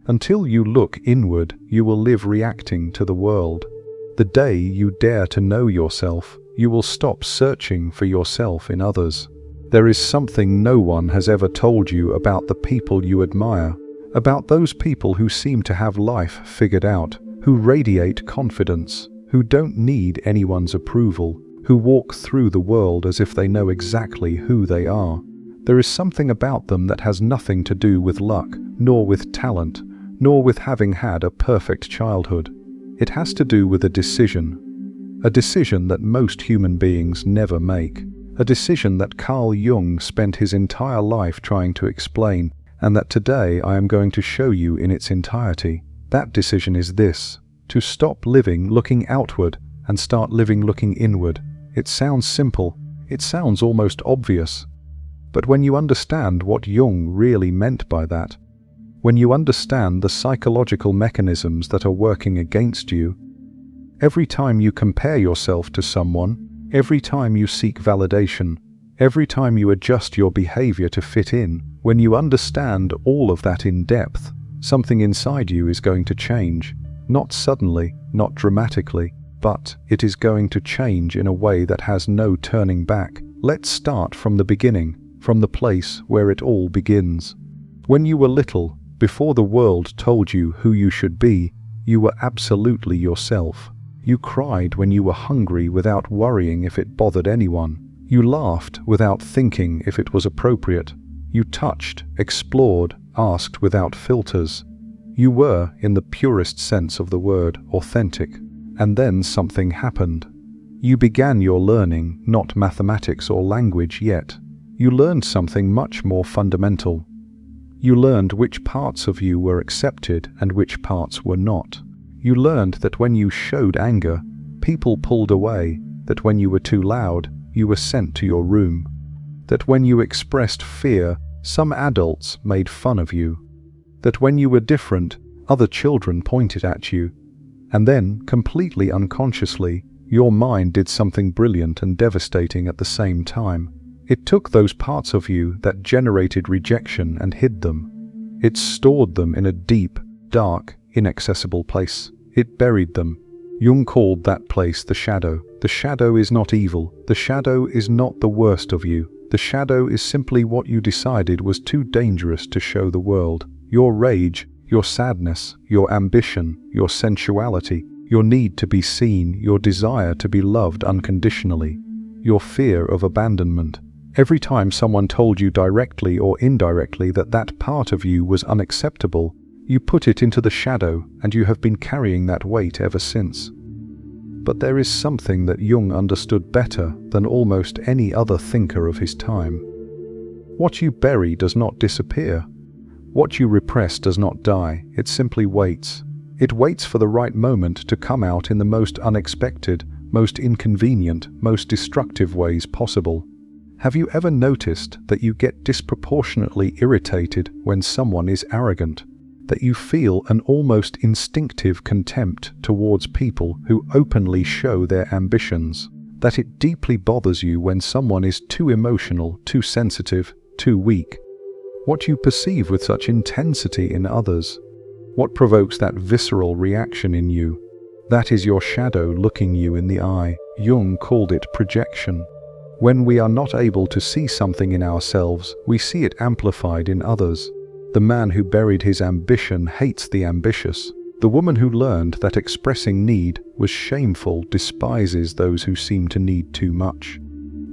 Until you look inward, you will live reacting to the world. The day you dare to know yourself, you will stop searching for yourself in others. There is something no one has ever told you about the people you admire, about those people who seem to have life figured out, who radiate confidence, who don't need anyone's approval, who walk through the world as if they know exactly who they are. There is something about them that has nothing to do with luck, nor with talent, nor with having had a perfect childhood. It has to do with a decision that most human beings never make, a decision that Carl Jung spent his entire life trying to explain, and that today I am going to show you in its entirety. That decision is this: to stop living looking outward and start living looking inward. It sounds simple, it sounds almost obvious. But when you understand what Jung really meant by that, when you understand the psychological mechanisms that are working against you, every time you compare yourself to someone, every time you seek validation, every time you adjust your behavior to fit in, when you understand all of that in depth, something inside you is going to change. Not suddenly, not dramatically, but it is going to change in a way that has no turning back. Let's start from the beginning, from the place where it all begins. When you were little, before the world told you who you should be, you were absolutely yourself. You cried when you were hungry without worrying if it bothered anyone. You laughed without thinking if it was appropriate. You touched, explored, asked without filters. You were, in the purest sense of the word, authentic. And then something happened. You began your learning, not mathematics or language yet. You learned something much more fundamental. You learned which parts of you were accepted and which parts were not. You learned that when you showed anger, people pulled away, that when you were too loud, you were sent to your room, that when you expressed fear, some adults made fun of you, that when you were different, other children pointed at you, and then, completely unconsciously, your mind did something brilliant and devastating at the same time. It took those parts of you that generated rejection and hid them. It stored them in a deep, dark, inaccessible place. It buried them. Jung called that place the shadow. The shadow is not evil. The shadow is not the worst of you. The shadow is simply what you decided was too dangerous to show the world. Your rage, your sadness, your ambition, your sensuality, your need to be seen, your desire to be loved unconditionally, your fear of abandonment. Every time someone told you directly or indirectly that that part of you was unacceptable, you put it into the shadow, and you have been carrying that weight ever since. But there is something that Jung understood better than almost any other thinker of his time. What you bury does not disappear. What you repress does not die, it simply waits. It waits for the right moment to come out in the most unexpected, most inconvenient, most destructive ways possible. Have you ever noticed that you get disproportionately irritated when someone is arrogant? That you feel an almost instinctive contempt towards people who openly show their ambitions? That it deeply bothers you when someone is too emotional, too sensitive, too weak? What you perceive with such intensity in others? What provokes that visceral reaction in you? That is your shadow looking you in the eye. Jung called it projection. When we are not able to see something in ourselves, we see it amplified in others. The man who buried his ambition hates the ambitious. The woman who learned that expressing need was shameful despises those who seem to need too much.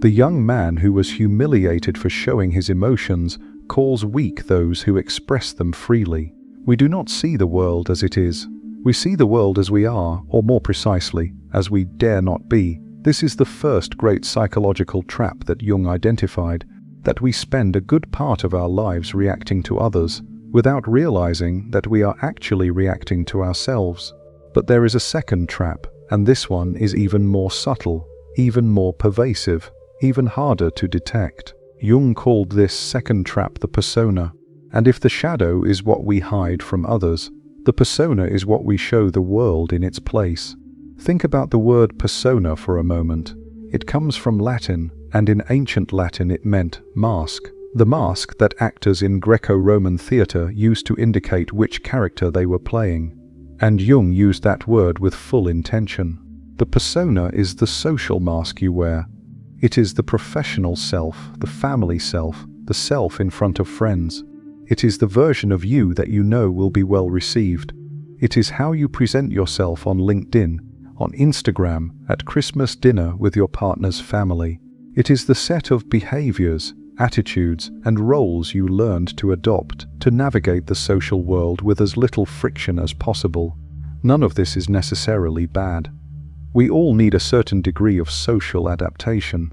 The young man who was humiliated for showing his emotions calls weak those who express them freely. We do not see the world as it is. We see the world as we are, or more precisely, as we dare not be. This is the first great psychological trap that Jung identified, that we spend a good part of our lives reacting to others, without realizing that we are actually reacting to ourselves. But there is a second trap, and this one is even more subtle, even more pervasive, even harder to detect. Jung called this second trap the persona. And if the shadow is what we hide from others, the persona is what we show the world in its place. Think about the word persona for a moment. It comes from Latin, and in ancient Latin it meant mask. the mask that actors in Greco-Roman theatre used to indicate which character they were playing. And Jung used that word with full intention. The persona is the social mask you wear. It is the professional self, the family self, the self in front of friends. It is the version of you that you know will be well received. It is how you present yourself on LinkedIn, on Instagram, at Christmas dinner with your partner's family. It is the set of behaviors, attitudes, and roles you learned to adopt to navigate the social world with as little friction as possible. None of this is necessarily bad. We all need a certain degree of social adaptation.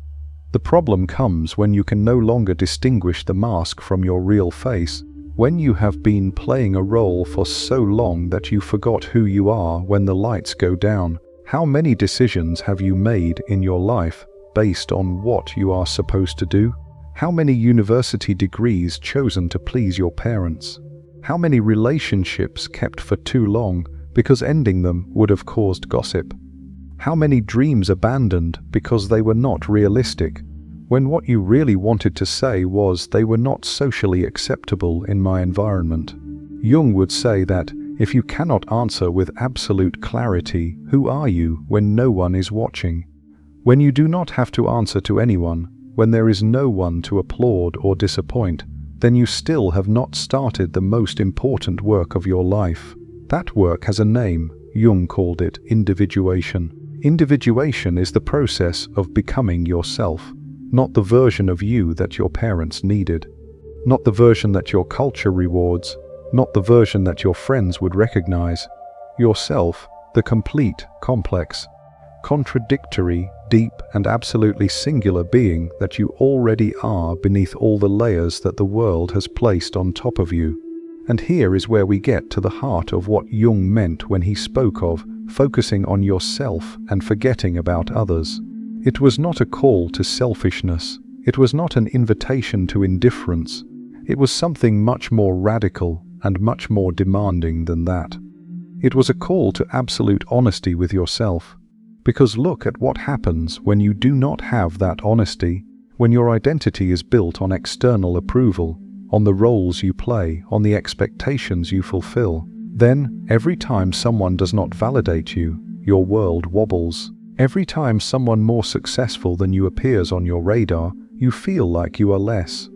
The problem comes when you can no longer distinguish the mask from your real face, when you have been playing a role for so long that you forgot who you are when the lights go down. How many decisions have you made in your life based on what you are supposed to do? How many university degrees chosen to please your parents? How many relationships kept for too long because ending them would have caused gossip? How many dreams abandoned because they were not realistic, when what you really wanted to say was they were not socially acceptable in my environment? Jung would say that if you cannot answer with absolute clarity, who are you when no one is watching? When you do not have to answer to anyone, when there is no one to applaud or disappoint, then you still have not started the most important work of your life. That work has a name. Jung called it individuation. Individuation is the process of becoming yourself, not the version of you that your parents needed, not the version that your culture rewards, not the version that your friends would recognize. Yourself, the complete, complex, contradictory, deep, and absolutely singular being that you already are beneath all the layers that the world has placed on top of you. And here is where we get to the heart of what Jung meant when he spoke of focusing on yourself and forgetting about others. It was not a call to selfishness. It was not an invitation to indifference. It was something much more radical and much more demanding than that. It was a call to absolute honesty with yourself. Because look at what happens when you do not have that honesty, when your identity is built on external approval, on the roles you play, on the expectations you fulfill. Then, every time someone does not validate you, your world wobbles. Every time someone more successful than you appears on your radar, you feel like you are less.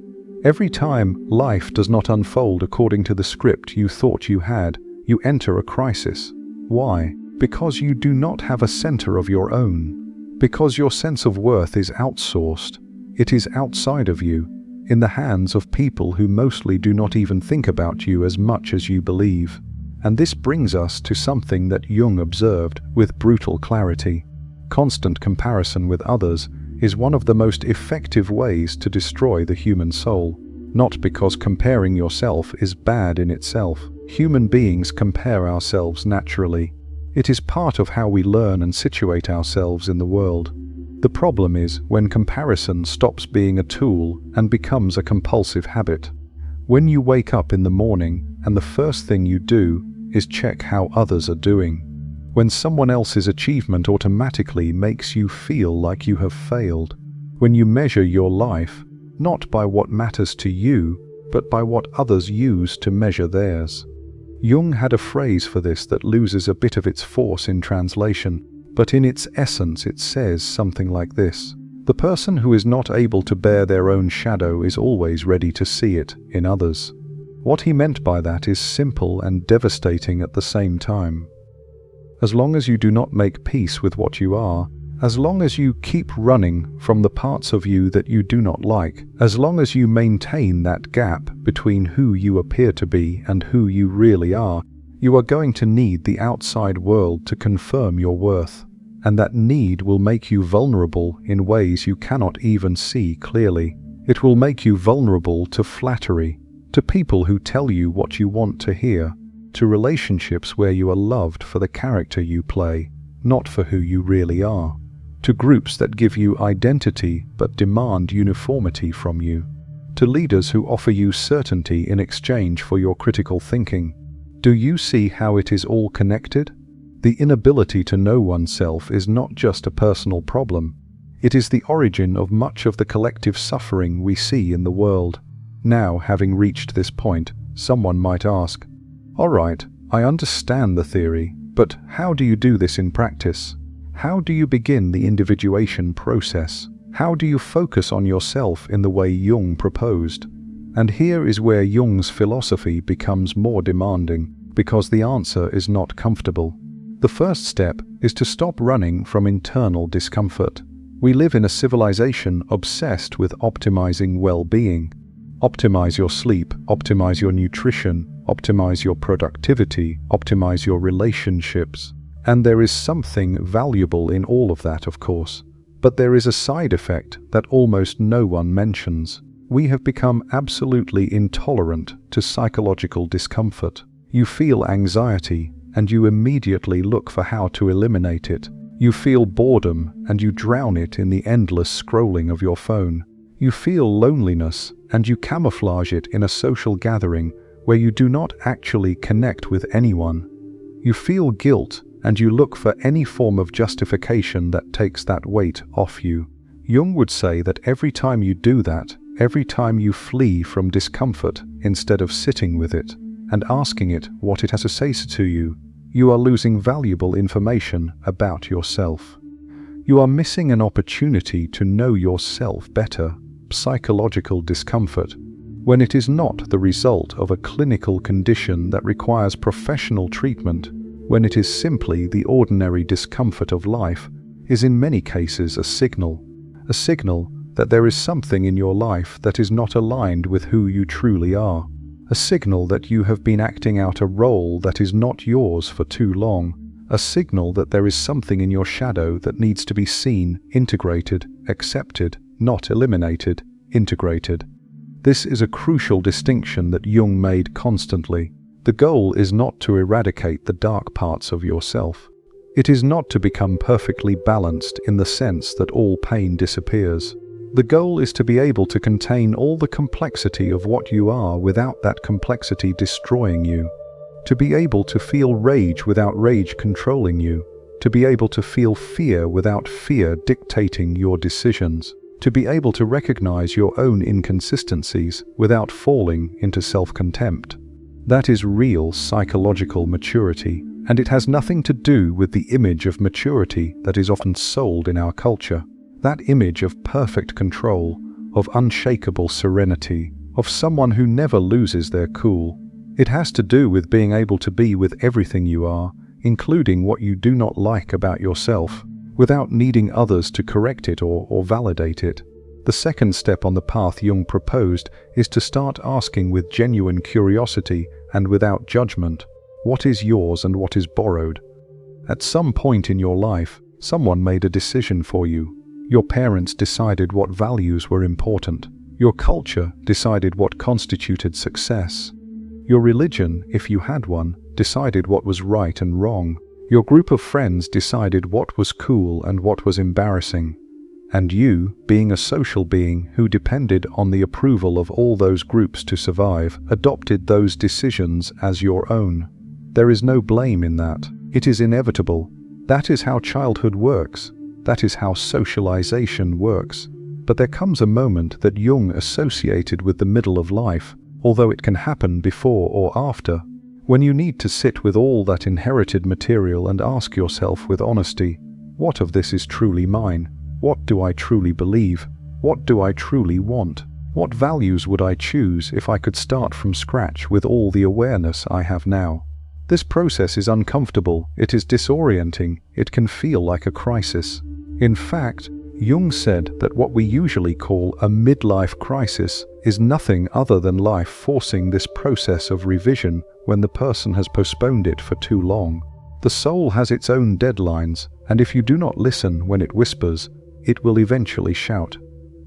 Every time life does not unfold according to the script you thought you had, you enter a crisis. Why? Because you do not have a center of your own. Because your sense of worth is outsourced. It is outside of you, in the hands of people who mostly do not even think about you as much as you believe. And this brings us to something that Jung observed with brutal clarity. Constant comparison with others is one of the most effective ways to destroy the human soul. Not because comparing yourself is bad in itself. Human beings compare ourselves naturally. It is part of how we learn and situate ourselves in the world. The problem is when comparison stops being a tool and becomes a compulsive habit. When you wake up in the morning and the first thing you do is check how others are doing. When someone else's achievement automatically makes you feel like you have failed. When you measure your life, not by what matters to you, but by what others use to measure theirs. Jung had a phrase for this that loses a bit of its force in translation, but in its essence it says something like this: the person who is not able to bear their own shadow is always ready to see it in others. What he meant by that is simple and devastating at the same time. As long as you do not make peace with what you are, as long as you keep running from the parts of you that you do not like, as long as you maintain that gap between who you appear to be and who you really are, you are going to need the outside world to confirm your worth. And that need will make you vulnerable in ways you cannot even see clearly. It will make you vulnerable to flattery, to people who tell you what you want to hear, to relationships where you are loved for the character you play, not for who you really are, to groups that give you identity but demand uniformity from you, to leaders who offer you certainty in exchange for your critical thinking. Do you see how it is all connected? The inability to know oneself is not just a personal problem. It is the origin of much of the collective suffering we see in the world. Now, having reached this point, someone might ask, "All right, I understand the theory, but how do you do this in practice? How do you begin the individuation process? How do you focus on yourself in the way Jung proposed?" And here is where Jung's philosophy becomes more demanding, because the answer is not comfortable. The first step is to stop running from internal discomfort. We live in a civilization obsessed with optimizing well-being. Optimize your sleep, optimize your nutrition, optimize your productivity, optimize your relationships. And there is something valuable in all of that, of course. But there is a side effect that almost no one mentions. We have become absolutely intolerant to psychological discomfort. You feel anxiety, and you immediately look for how to eliminate it. You feel boredom, and you drown it in the endless scrolling of your phone. You feel loneliness, and you camouflage it in a social gathering where you do not actually connect with anyone. You feel guilt, and you look for any form of justification that takes that weight off you. Jung would say that every time you do that, every time you flee from discomfort instead of sitting with it and asking it what it has to say to you, you are losing valuable information about yourself. You are missing an opportunity to know yourself better. Psychological discomfort, when it is not the result of a clinical condition that requires professional treatment, when it is simply the ordinary discomfort of life, is in many cases a signal that there is something in your life that is not aligned with who you truly are, a signal that you have been acting out a role that is not yours for too long, a signal that there is something in your shadow that needs to be seen, integrated, accepted, not eliminated, integrated. This is a crucial distinction that Jung made constantly. The goal is not to eradicate the dark parts of yourself. It is not to become perfectly balanced in the sense that all pain disappears. The goal is to be able to contain all the complexity of what you are without that complexity destroying you. To be able to feel rage without rage controlling you. To be able to feel fear without fear dictating your decisions. To be able to recognize your own inconsistencies without falling into self-contempt. That is real psychological maturity, and it has nothing to do with the image of maturity that is often sold in our culture. That image of perfect control, of unshakable serenity, of someone who never loses their cool. It has to do with being able to be with everything you are, including what you do not like about yourself, without needing others to correct it or validate it. The second step on the path Jung proposed is to start asking with genuine curiosity and without judgment, what is yours and what is borrowed. At some point in your life, someone made a decision for you. Your parents decided what values were important. Your culture decided what constituted success. Your religion, if you had one, decided what was right and wrong. Your group of friends decided what was cool and what was embarrassing. And you, being a social being who depended on the approval of all those groups to survive, adopted those decisions as your own. There is no blame in that. It is inevitable. That is how childhood works. That is how socialization works. But there comes a moment that Jung associated with the middle of life, although it can happen before or after, when you need to sit with all that inherited material and ask yourself with honesty, what of this is truly mine? What do I truly believe? What do I truly want? What values would I choose if I could start from scratch with all the awareness I have now? This process is uncomfortable, it is disorienting, it can feel like a crisis. In fact, Jung said that what we usually call a midlife crisis is nothing other than life forcing this process of revision when the person has postponed it for too long. The soul has its own deadlines, and if you do not listen when it whispers, it will eventually shout.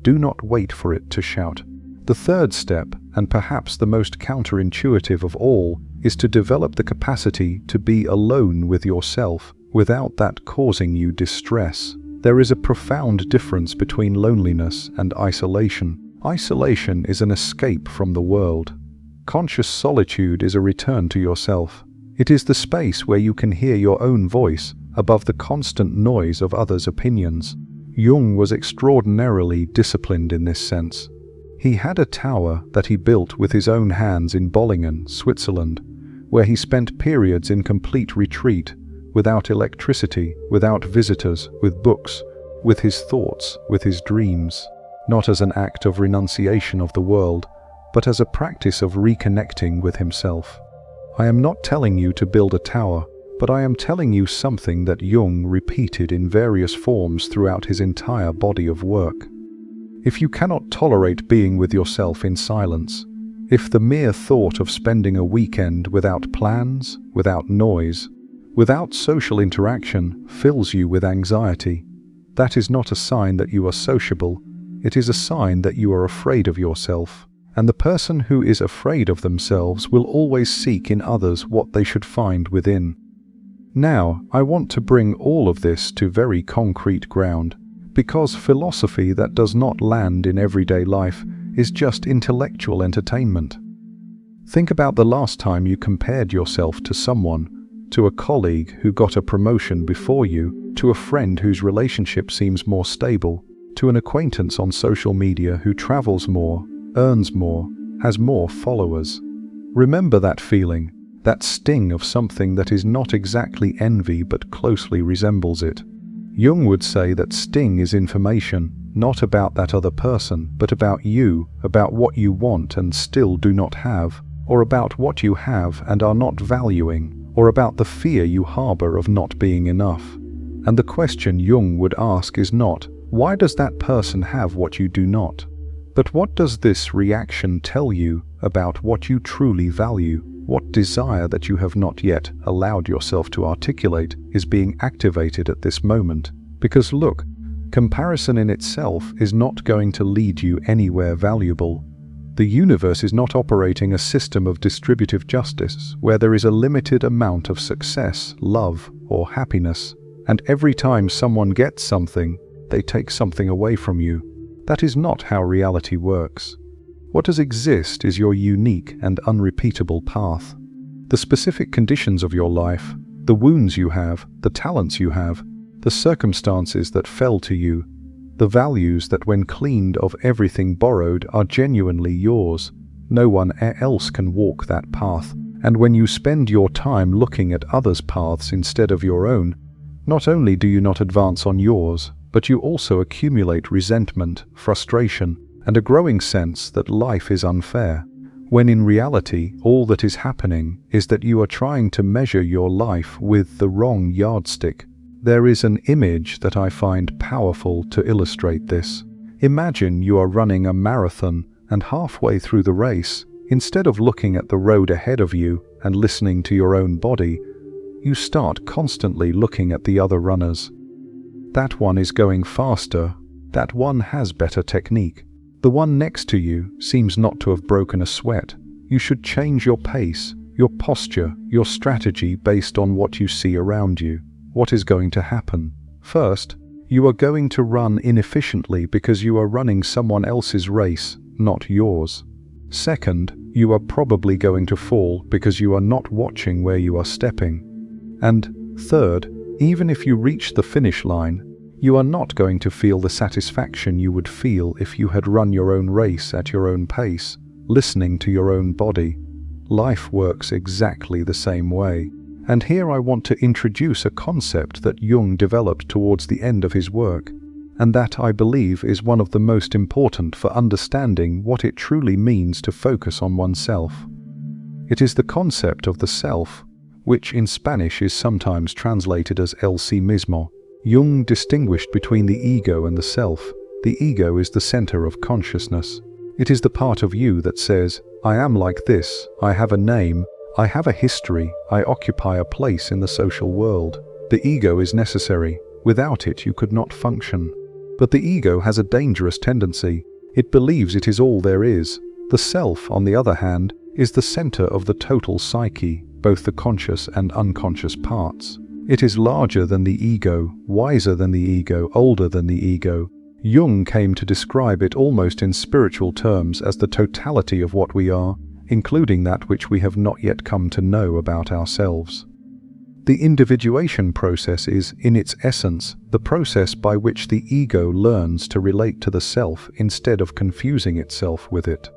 Do not wait for it to shout. The third step, and perhaps the most counterintuitive of all, is to develop the capacity to be alone with yourself without that causing you distress. There is a profound difference between loneliness and isolation. Isolation is an escape from the world. Conscious solitude is a return to yourself. It is the space where you can hear your own voice above the constant noise of others' opinions. Jung was extraordinarily disciplined in this sense. He had a tower that he built with his own hands in Bollingen, Switzerland, where he spent periods in complete retreat, without electricity, without visitors, with books, with his thoughts, with his dreams, not as an act of renunciation of the world, but as a practice of reconnecting with himself. I am not telling you to build a tower, but I am telling you something that Jung repeated in various forms throughout his entire body of work. If you cannot tolerate being with yourself in silence, if the mere thought of spending a weekend without plans, without noise, without social interaction fills you with anxiety, that is not a sign that you are sociable, it is a sign that you are afraid of yourself. And the person who is afraid of themselves will always seek in others what they should find within. Now, I want to bring all of this to very concrete ground, because philosophy that does not land in everyday life is just intellectual entertainment. Think about the last time you compared yourself to someone, to a colleague who got a promotion before you, to a friend whose relationship seems more stable, to an acquaintance on social media who travels more, earns more, has more followers. Remember that feeling, that sting of something that is not exactly envy but closely resembles it. Jung would say that sting is information, not about that other person, but about you, about what you want and still do not have, or about what you have and are not valuing, or about the fear you harbor of not being enough. And the question Jung would ask is not, why does that person have what you do not? But what does this reaction tell you about what you truly value? What desire that you have not yet allowed yourself to articulate is being activated at this moment? Because look, comparison in itself is not going to lead you anywhere valuable. The universe is not operating a system of distributive justice where there is a limited amount of success, love, or happiness, and every time someone gets something, they take something away from you. That is not how reality works. What does exist is your unique and unrepeatable path. The specific conditions of your life, the wounds you have, the talents you have, the circumstances that fell to you, the values that when cleaned of everything borrowed are genuinely yours. No one else can walk that path, and when you spend your time looking at others' paths instead of your own, not only do you not advance on yours, but you also accumulate resentment, frustration, and a growing sense that life is unfair, when in reality all that is happening is that you are trying to measure your life with the wrong yardstick. There is an image that I find powerful to illustrate this. Imagine you are running a marathon and halfway through the race, instead of looking at the road ahead of you and listening to your own body, you start constantly looking at the other runners. That one is going faster, that one has better technique. The one next to you seems not to have broken a sweat. You should change your pace, your posture, your strategy based on what you see around you. What is going to happen? First, you are going to run inefficiently because you are running someone else's race, not yours. Second, you are probably going to fall because you are not watching where you are stepping. And third, even if you reach the finish line, you are not going to feel the satisfaction you would feel if you had run your own race at your own pace, listening to your own body. Life works exactly the same way. And here I want to introduce a concept that Jung developed towards the end of his work, and that I believe is one of the most important for understanding what it truly means to focus on oneself. It is the concept of the self, which in Spanish is sometimes translated as el sí mismo. Jung distinguished between the ego and the self. The ego is the center of consciousness. It is the part of you that says, I am like this, I have a name, I have a history, I occupy a place in the social world. The ego is necessary. Without it you could not function. But the ego has a dangerous tendency. It believes it is all there is. The self, on the other hand, is the center of the total psyche, both the conscious and unconscious parts. It is larger than the ego, wiser than the ego, older than the ego. Jung came to describe it almost in spiritual terms as the totality of what we are, including that which we have not yet come to know about ourselves. The individuation process is, in its essence, the process by which the ego learns to relate to the self instead of confusing itself with it.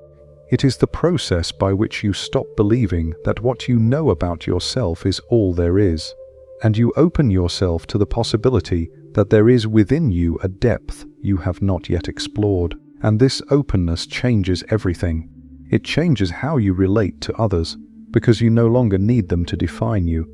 It is the process by which you stop believing that what you know about yourself is all there is, and you open yourself to the possibility that there is within you a depth you have not yet explored. And this openness changes everything. It changes how you relate to others, because you no longer need them to define you.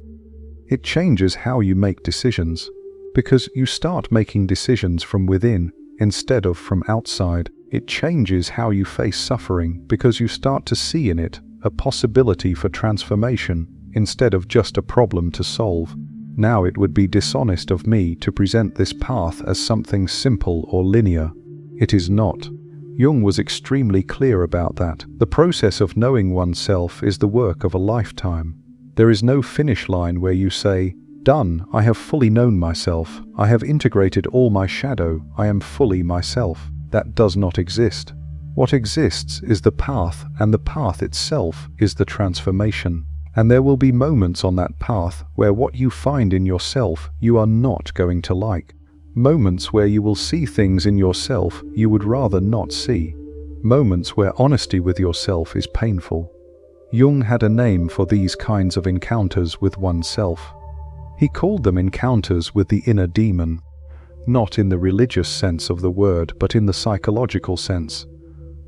It changes how you make decisions, because you start making decisions from within instead of from outside. It changes how you face suffering, because you start to see in it a possibility for transformation instead of just a problem to solve. Now it would be dishonest of me to present this path as something simple or linear. It is not. Jung was extremely clear about that. The process of knowing oneself is the work of a lifetime. There is no finish line where you say, "Done, I have fully known myself. I have integrated all my shadow. I am fully myself." That does not exist. What exists is the path, and the path itself is the transformation. And there will be moments on that path where what you find in yourself you are not going to like. Moments where you will see things in yourself you would rather not see. Moments where honesty with yourself is painful. Jung had a name for these kinds of encounters with oneself. He called them encounters with the inner demon, not in the religious sense of the word, but in the psychological sense.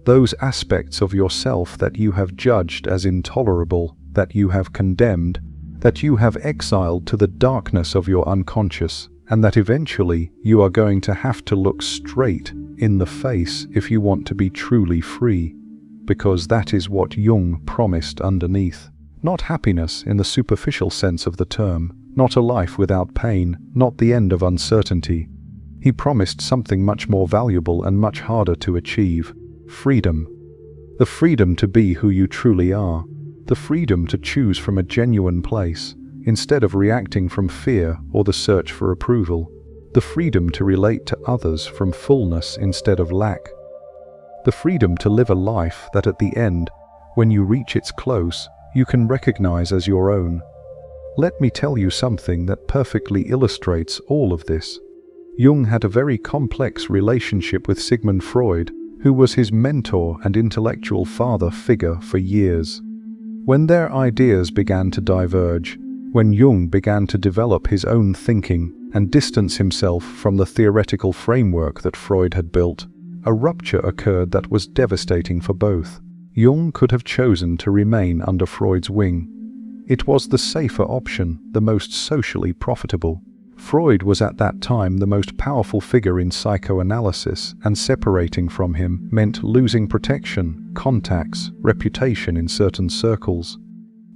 Those aspects of yourself that you have judged as intolerable, that you have condemned, that you have exiled to the darkness of your unconscious, and that eventually you are going to have to look straight in the face if you want to be truly free. Because that is what Jung promised underneath. Not happiness in the superficial sense of the term, not a life without pain, not the end of uncertainty. He promised something much more valuable and much harder to achieve: freedom. The freedom to be who you truly are. The freedom to choose from a genuine place, instead of reacting from fear or the search for approval. The freedom to relate to others from fullness instead of lack. The freedom to live a life that at the end, when you reach its close, you can recognize as your own. Let me tell you something that perfectly illustrates all of this. Jung had a very complex relationship with Sigmund Freud, who was his mentor and intellectual father figure for years. When their ideas began to diverge, when Jung began to develop his own thinking and distance himself from the theoretical framework that Freud had built, a rupture occurred that was devastating for both. Jung could have chosen to remain under Freud's wing. It was the safer option, the most socially profitable. Freud was at that time the most powerful figure in psychoanalysis, and separating from him meant losing protection, contacts, reputation in certain circles.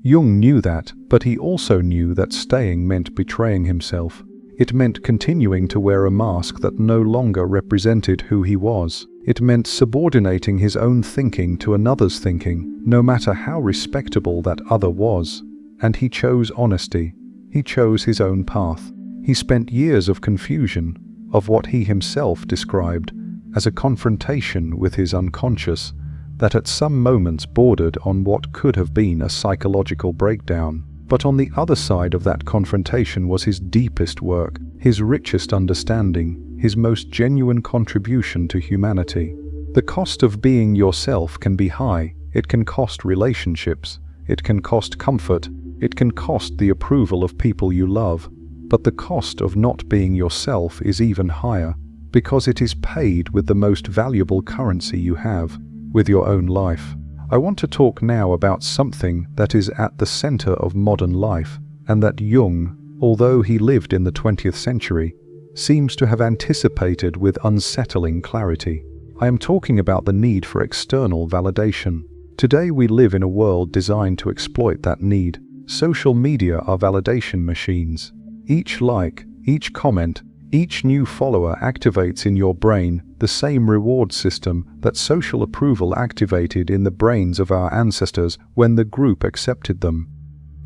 Jung knew that, but he also knew that staying meant betraying himself. It meant continuing to wear a mask that no longer represented who he was. It meant subordinating his own thinking to another's thinking, no matter how respectable that other was. And he chose honesty. He chose his own path. He spent years of confusion, of what he himself described as a confrontation with his unconscious, that at some moments bordered on what could have been a psychological breakdown. But on the other side of that confrontation was his deepest work, his richest understanding, his most genuine contribution to humanity. The cost of being yourself can be high. It can cost relationships. It can cost comfort. It can cost the approval of people you love. But the cost of not being yourself is even higher, because it is paid with the most valuable currency you have, with your own life. I want to talk now about something that is at the center of modern life, and that Jung, although he lived in the 20th century, seems to have anticipated with unsettling clarity. I am talking about the need for external validation. Today we live in a world designed to exploit that need. Social media are validation machines. Each like, each comment, each new follower activates in your brain the same reward system that social approval activated in the brains of our ancestors when the group accepted them.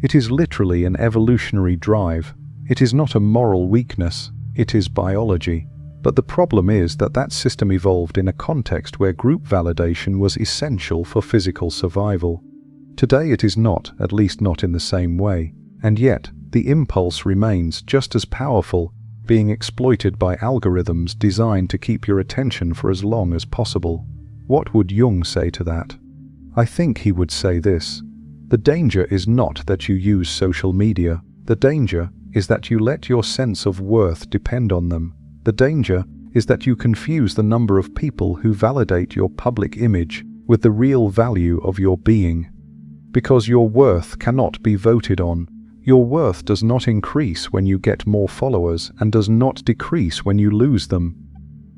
It is literally an evolutionary drive. It is not a moral weakness, it is biology. But the problem is that that system evolved in a context where group validation was essential for physical survival. Today it is not, at least not in the same way. And yet, the impulse remains just as powerful, being exploited by algorithms designed to keep your attention for as long as possible. What would Jung say to that? I think he would say this: the danger is not that you use social media. The danger is that you let your sense of worth depend on them. The danger is that you confuse the number of people who validate your public image with the real value of your being. Because your worth cannot be voted on. Your worth does not increase when you get more followers and does not decrease when you lose them.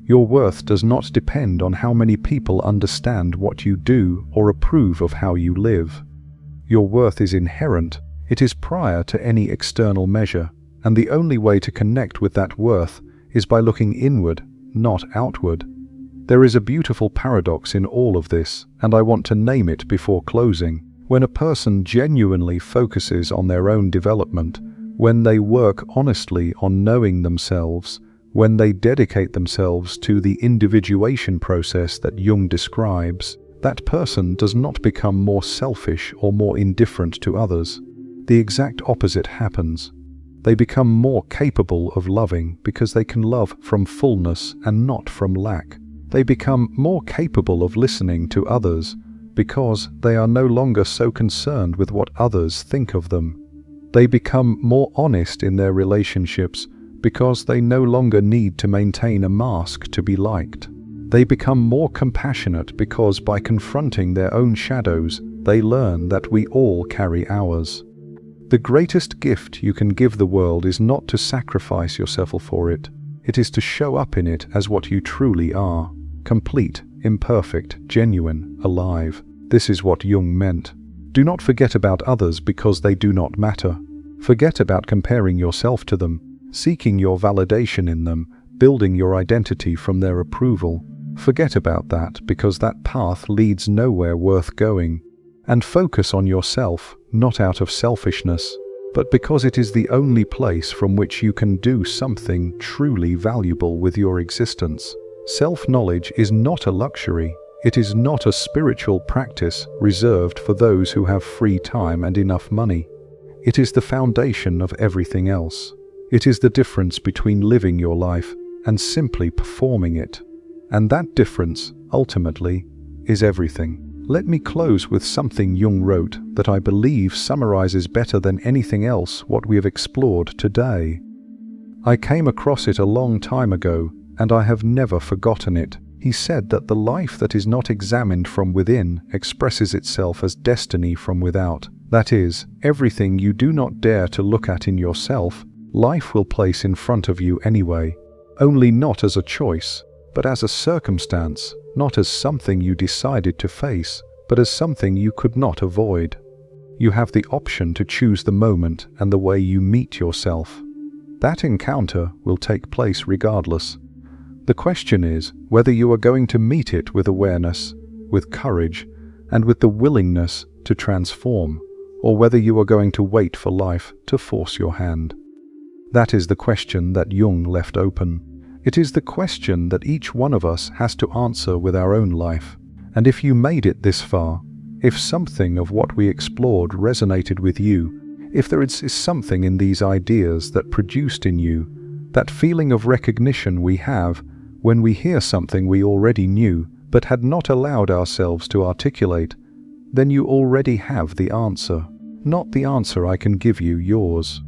Your worth does not depend on how many people understand what you do or approve of how you live. Your worth is inherent. It is prior to any external measure, and the only way to connect with that worth is by looking inward, not outward. There is a beautiful paradox in all of this, and I want to name it before closing. When a person genuinely focuses on their own development, when they work honestly on knowing themselves, when they dedicate themselves to the individuation process that Jung describes, that person does not become more selfish or more indifferent to others. The exact opposite happens. They become more capable of loving because they can love from fullness and not from lack. They become more capable of listening to others because they are no longer so concerned with what others think of them. They become more honest in their relationships because they no longer need to maintain a mask to be liked. They become more compassionate because by confronting their own shadows, they learn that we all carry ours. The greatest gift you can give the world is not to sacrifice yourself for it. It is to show up in it as what you truly are. Complete, imperfect, genuine, alive. This is what Jung meant. Do not forget about others because they do not matter. Forget about comparing yourself to them, seeking your validation in them, building your identity from their approval. Forget about that because that path leads nowhere worth going. And focus on yourself, not out of selfishness, but because it is the only place from which you can do something truly valuable with your existence. Self-knowledge is not a luxury. It is not a spiritual practice reserved for those who have free time and enough money. It is the foundation of everything else. It is the difference between living your life and simply performing it. And that difference, ultimately, is everything. Let me close with something Jung wrote that I believe summarizes better than anything else what we have explored today. I came across it a long time ago, and I have never forgotten it. He said that the life that is not examined from within expresses itself as destiny from without. That is, everything you do not dare to look at in yourself, life will place in front of you anyway, only not as a choice, but as a circumstance, not as something you decided to face, but as something you could not avoid. You have the option to choose the moment and the way you meet yourself. That encounter will take place regardless. The question is whether you are going to meet it with awareness, with courage, and with the willingness to transform, or whether you are going to wait for life to force your hand. That is the question that Jung left open. It is the question that each one of us has to answer with our own life. And if you made it this far, if something of what we explored resonated with you, if there is something in these ideas that produced in you that feeling of recognition we have when we hear something we already knew but had not allowed ourselves to articulate, then you already have the answer. Not the answer I can give you, yours.